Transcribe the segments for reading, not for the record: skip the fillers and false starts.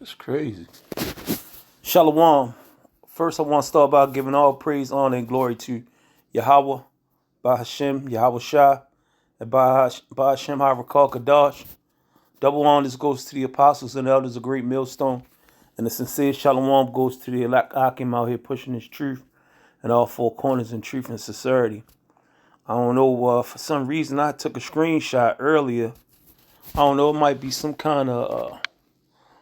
It's crazy. Shalom. First, I want to start by giving all praise, honor, and glory to Yahweh, by Hashem, Yahweh Shah, and by Hashem Harakal Kadash. Double honors goes to the apostles and elders of Great Millstone, and the sincere Shalom goes to the elect Akim out here pushing his truth in all four corners in truth and sincerity. I don't know, for some reason I took a screenshot earlier. I don't know, it might be some kind of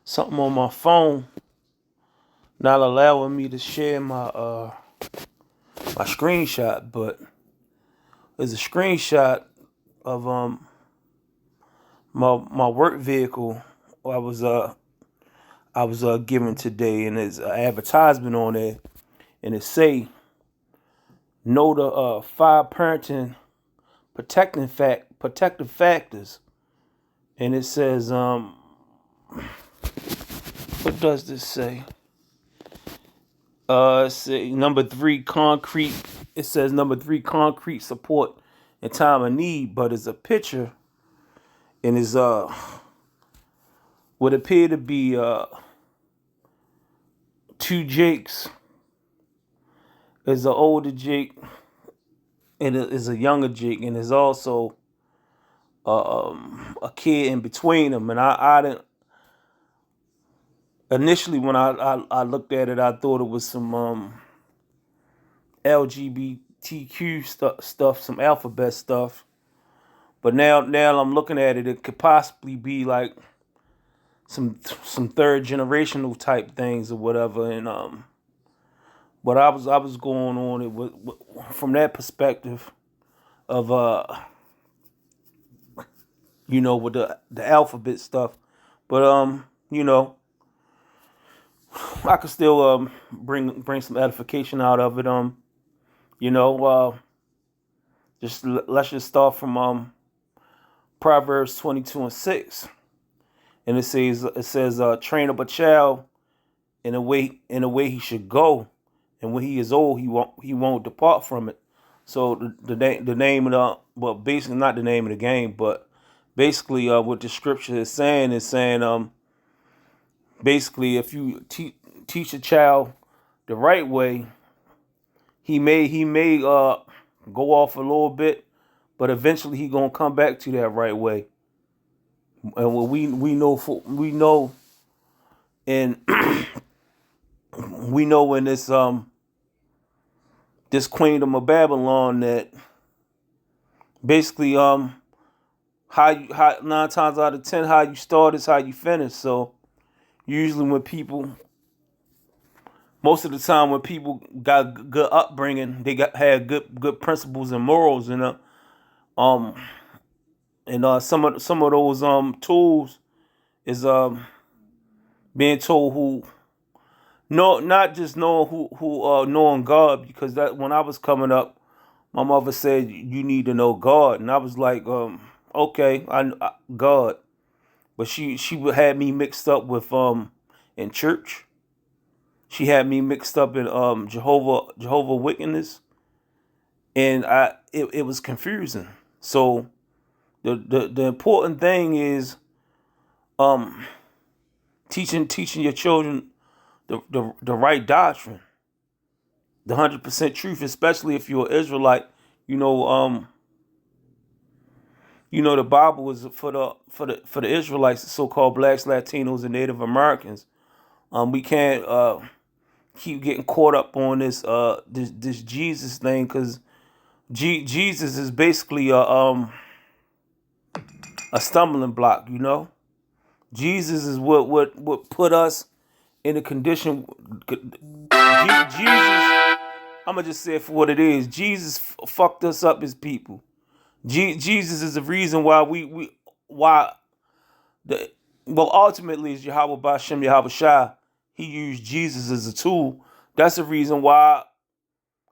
something on my phone not allowing me to share my screenshot, but there's a screenshot of my work vehicle I was given today, and there's an advertisement on there, and it say know the 5 parenting protective factors, and it says what does this say? It says number 3 concrete. It says number 3 concrete support in time of need, but it's a picture, and is what appear to be 2 Jakes. There's an older Jake and it is a younger Jake, and there's also a kid in between them. And I didn't initially when I looked at it, I thought it was some LGBTQ stuff, some alphabet stuff. But now I'm looking at it, it could possibly be like some third generational type things or whatever. And but I was going on it with from that perspective of with the alphabet stuff. But I could still bring some edification out of it. Let's just start from Proverbs 22:6, and it says train up a child in a way he should go, and when he is old he won't depart from it. So the name of basically not the name of the game, but basically what the scripture is saying basically if you teach a child the right way, he may go off a little bit, but eventually he gonna come back to that right way. And what we know and we know in this Queendom of Babylon that basically how 9 times out of 10 how you start is how you finish. So usually most of the time when people got good upbringing, they had good principles and morals, and some of those tools is being told who not just knowing who knowing God, because that when I was coming up, my mother said you need to know God, and I was like okay, I God, but she would have me mixed up with in church. She had me mixed up in Jehovah Witness, and it was confusing. So the important thing is teaching your children the right doctrine, the 100% truth, especially if you're an Israelite. The Bible is for the Israelites, the so-called blacks, Latinos, and Native Americans. We can't keep getting caught up on this Jesus thing, because Jesus is basically a stumbling block. Jesus is what put us in a condition. Jesus, I'm gonna just say it for what it is. Jesus fucked us up as people. Jesus is the reason why ultimately is Yahweh Bashem Yahweh Shai. He used Jesus as a tool. That's the reason why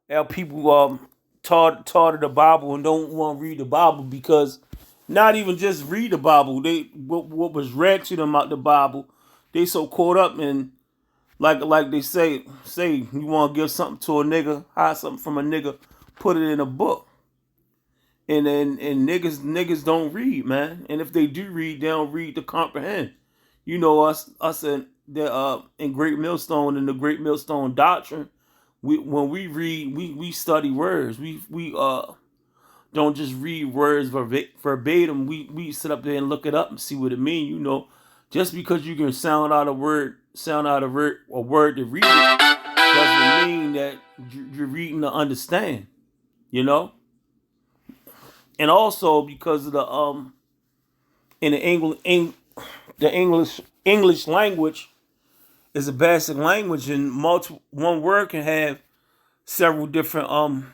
our people taught the Bible and don't want to read the Bible, because not even just read the Bible. They what was read to them out the Bible, they so caught up in like they say you want to give something to a nigga, hide something from a nigga, put it in a book. And niggas don't read, man. And if they do read, they don't read to comprehend. Us and in Great Millstone and the Great Millstone Doctrine, when we read, we study words. We don't just read words verbatim. We sit up there and look it up and see what it means. Just because you can sound out a word a word to read it, doesn't mean that you're reading to understand. You know, and also because of in the English language is a basic language, and one word can have several different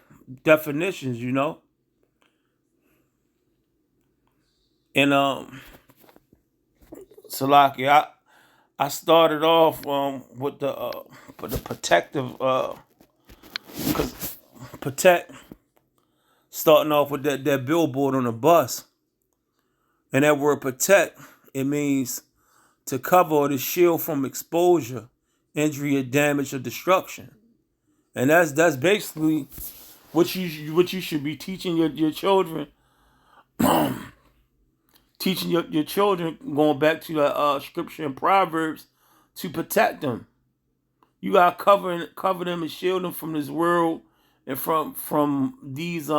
definitions. And Salaki, I started off with the protective, cause protect, starting off with that billboard on the bus, and that word protect, it means to cover or to shield from exposure, injury, or damage or destruction. And that's basically what you should be teaching your children. Teaching your children, going back to the scripture in Proverbs, to protect them. You gotta cover them and shield them from this world and from these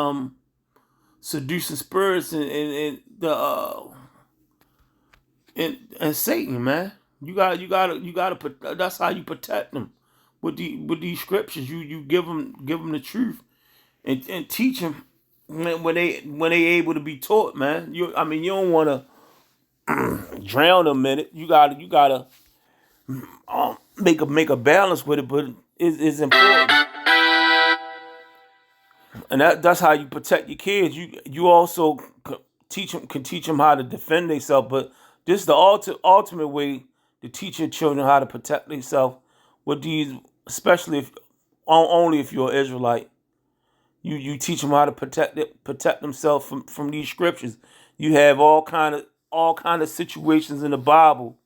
seducing spirits and the and Satan, man. You gotta. That's how you protect them with these scriptures. You give them the truth and teach them when they able to be taught, man. You don't want to drown them in it. You gotta make a balance with it, but it's important, and that's how you protect your kids. You also can teach them how to defend themselves, but this is the ultimate way to teach your children how to protect themselves with these, especially if only if you're an Israelite. You teach them how to protect themselves from these scriptures. You have all kind of situations in the Bible,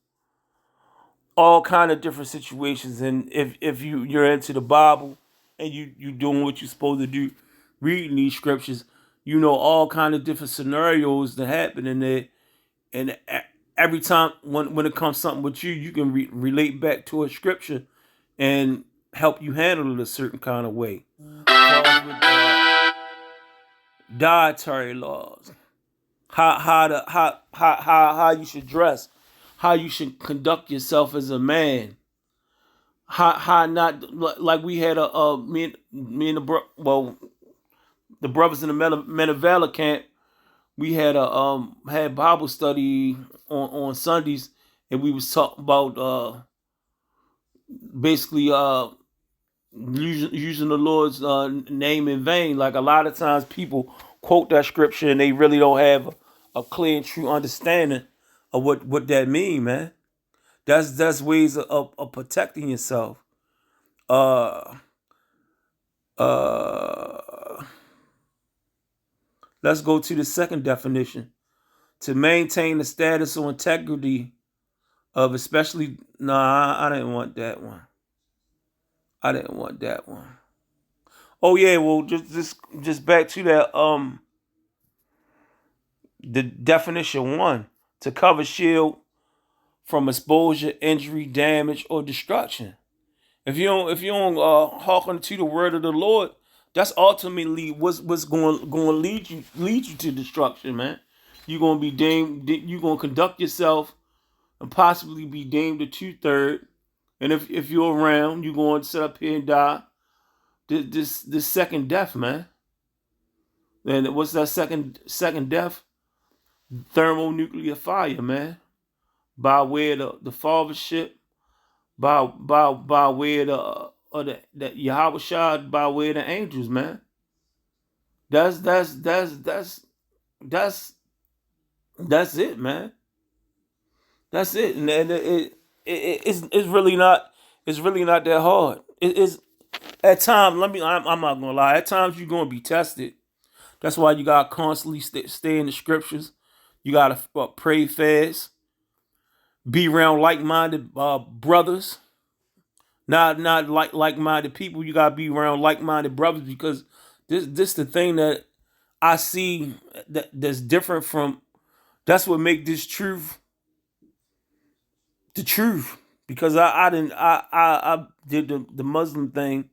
all kind of different situations, and if you're into the Bible and you doing what you're supposed to do, reading these scriptures, all kind of different scenarios that happen in there, and every time when it comes something with you can relate back to a scripture and help you handle it a certain kind of way. Dietary laws, how you should dress, how you should conduct yourself as a man, how not, like we had me and the brothers in the Men of Valor camp. We had had Bible study on Sundays, and we was talking about basically using the Lord's name in vain. Like a lot of times people quote that scripture and they really don't have a clear and true understanding of what that mean, man. That's ways of protecting yourself. Let's go to the second definition. To maintain the status or integrity of especially, I didn't want that one. Oh yeah, well just back to that the definition one, to cover, shield from exposure, injury, damage, or destruction. If you don't hearken to the word of the Lord, that's ultimately what's going to lead you to destruction, man. You're gonna be deemed. You're gonna conduct yourself and possibly be deemed a 2/3. And if you're around, you're going to sit up here and die. This second death, man. And what's that second death? Thermonuclear fire, man. By way of the fathership, by way of the Yahweh Shah, by way of the angels, man. That's it, man. That's it, and it's really not that hard. It's at times. I'm not gonna lie. At times you're gonna be tested. That's why you gotta constantly stay in the scriptures. You gotta pray fast. Be around like-minded brothers. Not like-minded people. You gotta be around like-minded brothers, because this the thing that I see that's different from. That's what make this truth the truth, because I did the Muslim thing.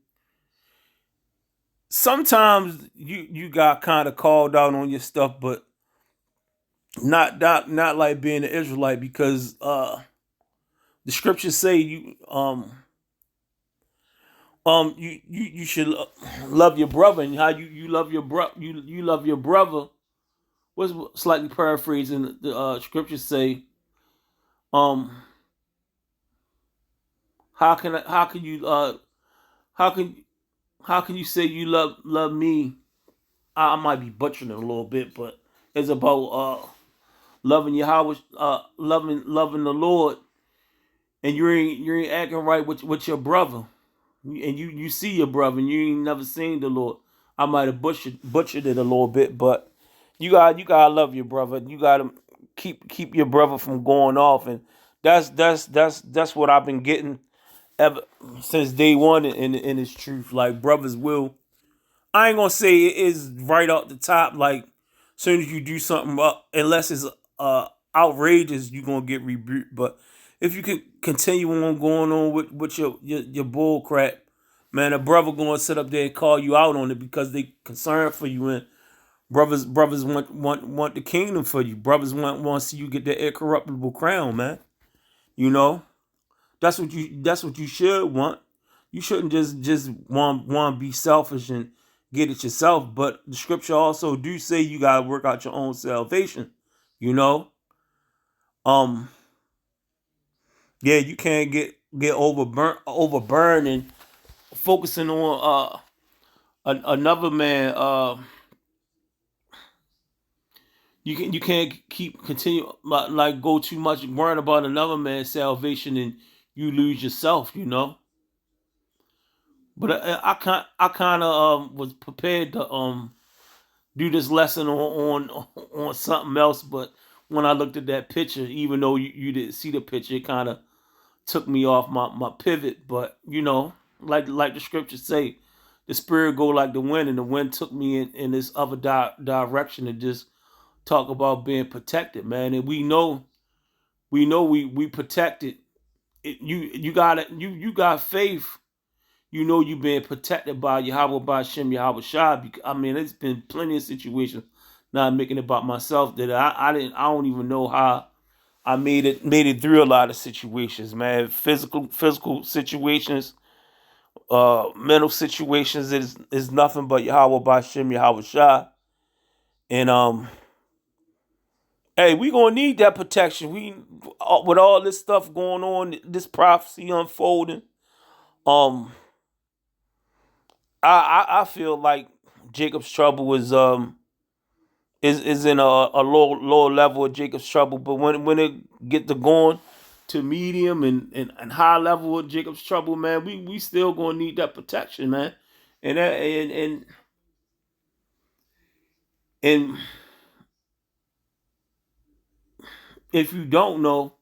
Sometimes you got kind of called out on your stuff, but not like being an Israelite, because the scriptures say you should love your brother, and how you love your you love your brother. What's slightly paraphrasing, the scriptures say, um how can you how can how can you say you love me? I might be butchering it a little bit, but it's about loving Yahweh, loving the Lord, and you ain't acting right with your brother, and you see your brother, and you ain't never seen the Lord. I might have butchered it a little bit, but you gotta love your brother. You gotta keep your brother from going off, and that's what I've been getting ever since day one. In its truth, like, brothers will. I ain't gonna say it is right off the top. Like, soon as you do something up, unless it's outrageous, you're gonna get rebuked. But if you can continue on going on with your bull crap, man, a brother gonna sit up there and call you out on it, because they concerned for you. And brothers want the kingdom for you. Brothers want to see you get the incorruptible crown, man. You know, that's what you should want. You shouldn't just want to be selfish and get it yourself. But the scripture also do say you gotta work out your own salvation. You know, um, yeah, you can't get overburned and focusing on another man. You can't keep continue like go too much worrying about another man's salvation, and you lose yourself. You know. But I kind of was prepared to do this lesson on something else. But when I looked at that picture, even though you didn't see the picture, it kind of took me off my pivot. But like the scriptures say, the spirit go like the wind, and the wind took me in this other direction to just talk about being protected, man. And we protected. You got faith. You being protected by Yahweh, by Shem, Yahweh Shai. I mean, it's been plenty of situations. Not making it about myself, that I don't even know how I made it through a lot of situations, man. Physical situations, mental situations is nothing but Yahweh, by Shem, Yahweh Shai. And hey, we gonna need that protection. With all this stuff going on, this prophecy unfolding. Um, I feel like Jacob's trouble is in a lower level of Jacob's trouble, but when it get to going to medium and high level of Jacob's trouble, man, we still gonna need that protection, man. And if you don't know,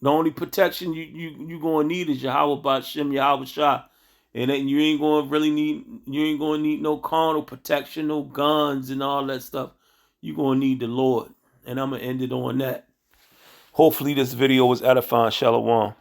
the only protection you gonna need is Yahweh by Shem, Yahweh Shai. And then you ain't gonna need no carnal protection, no guns and all that stuff. You gonna need the Lord. And I'm gonna end it on that. Hopefully this video was edifying. Shalom.